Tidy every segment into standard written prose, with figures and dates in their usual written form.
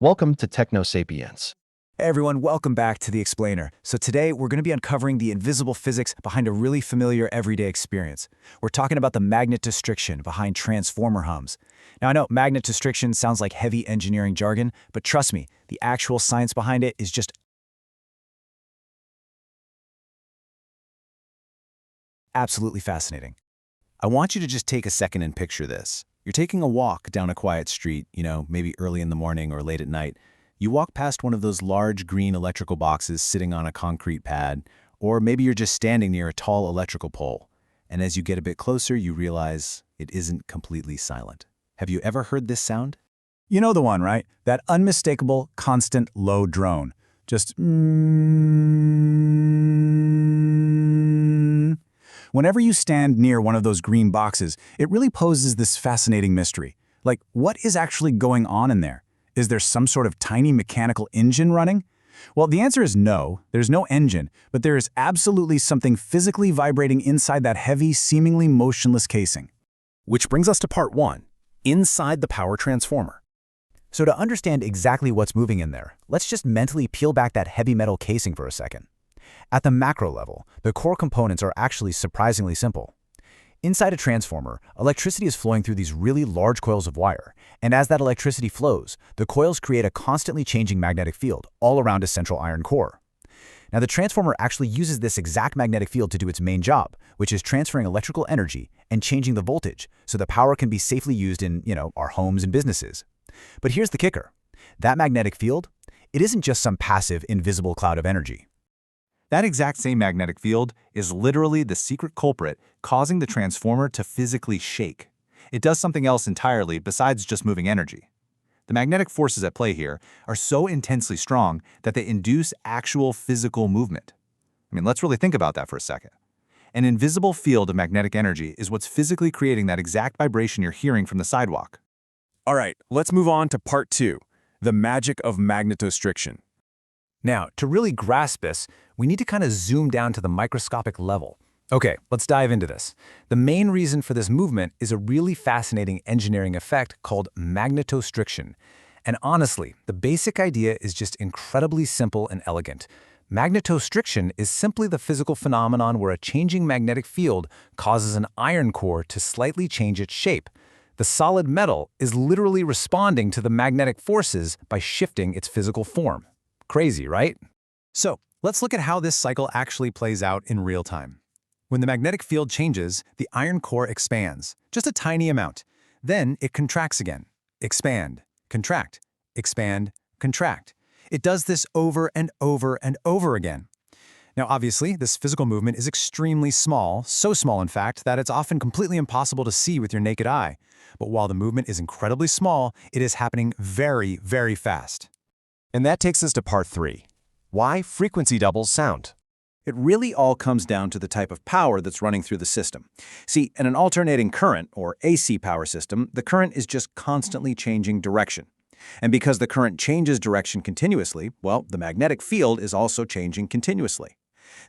Welcome to Techno Sapiens. Hey everyone, welcome back to The Explainer. So today we're going to be uncovering the invisible physics behind a really familiar everyday experience. We're talking about the magnetostriction behind transformer hums. Now I know magnetostriction sounds like heavy engineering jargon, but trust me, the actual science behind it is just absolutely fascinating. I want you to just take a second and picture this. You're taking a walk down a quiet street, maybe early in the morning or late at night. You walk past one of those large green electrical boxes sitting on a concrete pad, or maybe you're just standing near a tall electrical pole. And as you get a bit closer, you realize it isn't completely silent. Have you ever heard this sound? You know the one, right? That unmistakable, constant, low drone. Just Whenever you stand near one of those green boxes, it really poses this fascinating mystery. Like, what is actually going on in there? Is there some sort of tiny mechanical engine running? Well, the answer is no, there's no engine, but there is absolutely something physically vibrating inside that heavy, seemingly motionless casing. Which brings us to part 1, inside the power transformer. So to understand exactly what's moving in there, let's just mentally peel back that heavy metal casing for a second. At the macro level, the core components are actually surprisingly simple. Inside a transformer, electricity is flowing through these really large coils of wire, and as that electricity flows, the coils create a constantly changing magnetic field all around a central iron core. Now the transformer actually uses this exact magnetic field to do its main job, which is transferring electrical energy and changing the voltage so the power can be safely used in, our homes and businesses. But here's the kicker. That magnetic field, it isn't just some passive, invisible cloud of energy. That exact same magnetic field is literally the secret culprit causing the transformer to physically shake. It does something else entirely besides just moving energy. The magnetic forces at play here are so intensely strong that they induce actual physical movement. Let's really think about that for a second. An invisible field of magnetic energy is what's physically creating that exact vibration you're hearing from the sidewalk. All right, let's move on to part 2, the magic of magnetostriction. Now, to really grasp this, we need to kind of zoom down to the microscopic level. Okay, let's dive into this. The main reason for this movement is a really fascinating engineering effect called magnetostriction. And honestly, the basic idea is just incredibly simple and elegant. Magnetostriction is simply the physical phenomenon where a changing magnetic field causes an iron core to slightly change its shape. The solid metal is literally responding to the magnetic forces by shifting its physical form. Crazy, right? So, let's look at how this cycle actually plays out in real time. When the magnetic field changes, the iron core expands, just a tiny amount. Then it contracts again. Expand, contract, expand, contract. It does this over and over and over again. Now, obviously, this physical movement is extremely small, so small in fact that it's often completely impossible to see with your naked eye. But while the movement is incredibly small, it is happening very, very fast. And that takes us to part 3. Why frequency doubles sound? It really all comes down to the type of power that's running through the system. See, in an alternating current, or AC power system, the current is just constantly changing direction. And because the current changes direction continuously, well, the magnetic field is also changing continuously.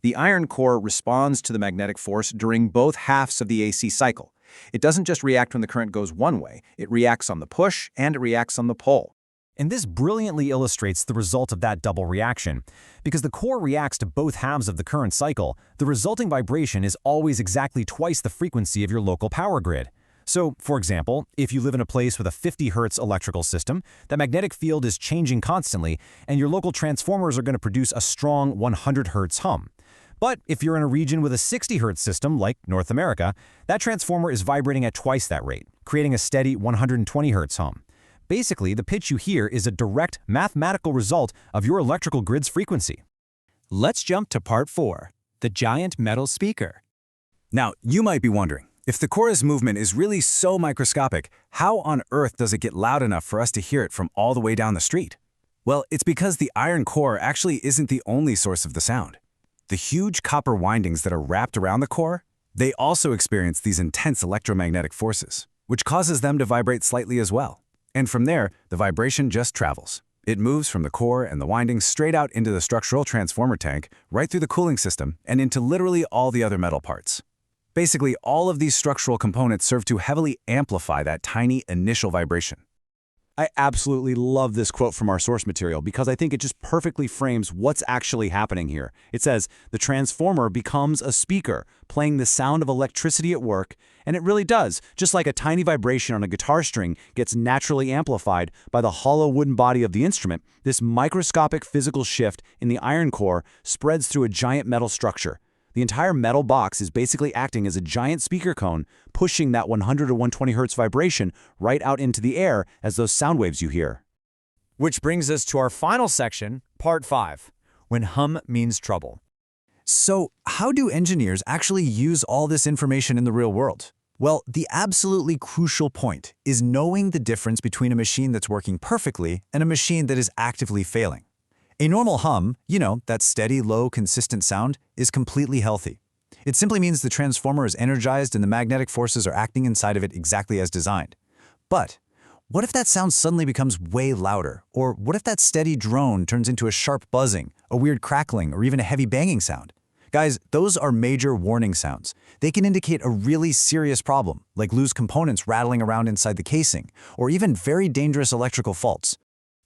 The iron core responds to the magnetic force during both halves of the AC cycle. It doesn't just react when the current goes one way, it reacts on the push and it reacts on the pull. And this brilliantly illustrates the result of that double reaction. Because the core reacts to both halves of the current cycle, the resulting vibration is always exactly twice the frequency of your local power grid. So, for example, if you live in a place with a 50 Hz electrical system, the magnetic field is changing constantly, and your local transformers are going to produce a strong 100 Hz hum. But if you're in a region with a 60 Hz system, like North America, that transformer is vibrating at twice that rate, creating a steady 120 Hz hum. Basically, the pitch you hear is a direct mathematical result of your electrical grid's frequency. Let's jump to part 4, the giant metal speaker. Now, you might be wondering, if the core's movement is really so microscopic, how on earth does it get loud enough for us to hear it from all the way down the street? Well, it's because the iron core actually isn't the only source of the sound. The huge copper windings that are wrapped around the core, they also experience these intense electromagnetic forces, which causes them to vibrate slightly as well. And from there, the vibration just travels. It moves from the core and the windings straight out into the structural transformer tank, right through the cooling system, and into literally all the other metal parts. Basically, all of these structural components serve to heavily amplify that tiny initial vibration. I absolutely love this quote from our source material because I think it just perfectly frames what's actually happening here. It says, the transformer becomes a speaker, playing the sound of electricity at work, and it really does. Just like a tiny vibration on a guitar string gets naturally amplified by the hollow wooden body of the instrument, this microscopic physical shift in the iron core spreads through a giant metal structure. The entire metal box is basically acting as a giant speaker cone, pushing that 100 or 120 Hz vibration right out into the air as those sound waves you hear. Which brings us to our final section, Part 5, when hum means trouble. So, how do engineers actually use all this information in the real world? Well, the absolutely crucial point is knowing the difference between a machine that's working perfectly and a machine that is actively failing. A normal hum, that steady, low, consistent sound, is completely healthy. It simply means the transformer is energized and the magnetic forces are acting inside of it exactly as designed. But what if that sound suddenly becomes way louder? Or what if that steady drone turns into a sharp buzzing, a weird crackling, or even a heavy banging sound? Guys, those are major warning sounds. They can indicate a really serious problem, like loose components rattling around inside the casing, or even very dangerous electrical faults.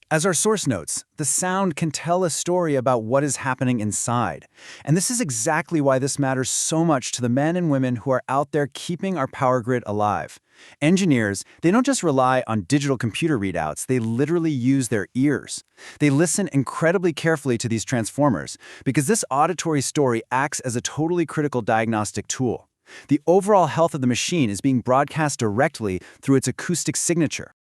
As our source notes, the sound can tell a story about what is happening inside. And this is exactly why this matters so much to the men and women who are out there keeping our power grid alive. Engineers, they don't just rely on digital computer readouts, they literally use their ears. They listen incredibly carefully to these transformers because this auditory story acts as a totally critical diagnostic tool. The overall health of the machine is being broadcast directly through its acoustic signature.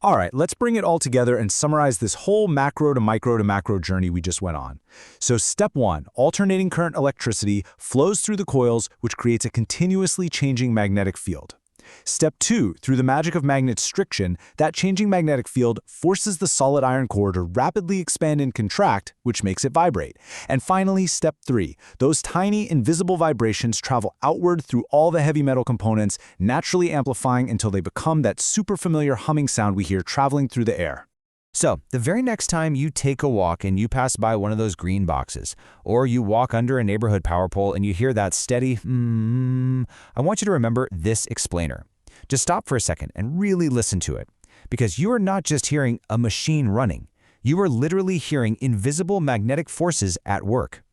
All right, let's bring it all together and summarize this whole macro to macro journey we just went on. So step 1, alternating current electricity flows through the coils, which creates a continuously changing magnetic field. Step 2, through the magic of magnetostriction, that changing magnetic field forces the solid iron core to rapidly expand and contract, which makes it vibrate. And finally, step 3, those tiny invisible vibrations travel outward through all the heavy metal components, naturally amplifying until they become that super familiar humming sound we hear traveling through the air. So, the very next time you take a walk and you pass by one of those green boxes, or you walk under a neighborhood power pole and you hear that steady I want you to remember this explainer. Just stop for a second and really listen to it, because you are not just hearing a machine running. You are literally hearing invisible magnetic forces at work.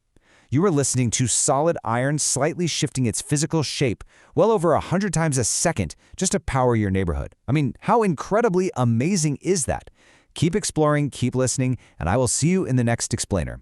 You are listening to solid iron slightly shifting its physical shape well over 100 times a second just to power your neighborhood. I mean, how incredibly amazing is that? Keep exploring, keep listening, and I will see you in the next explainer.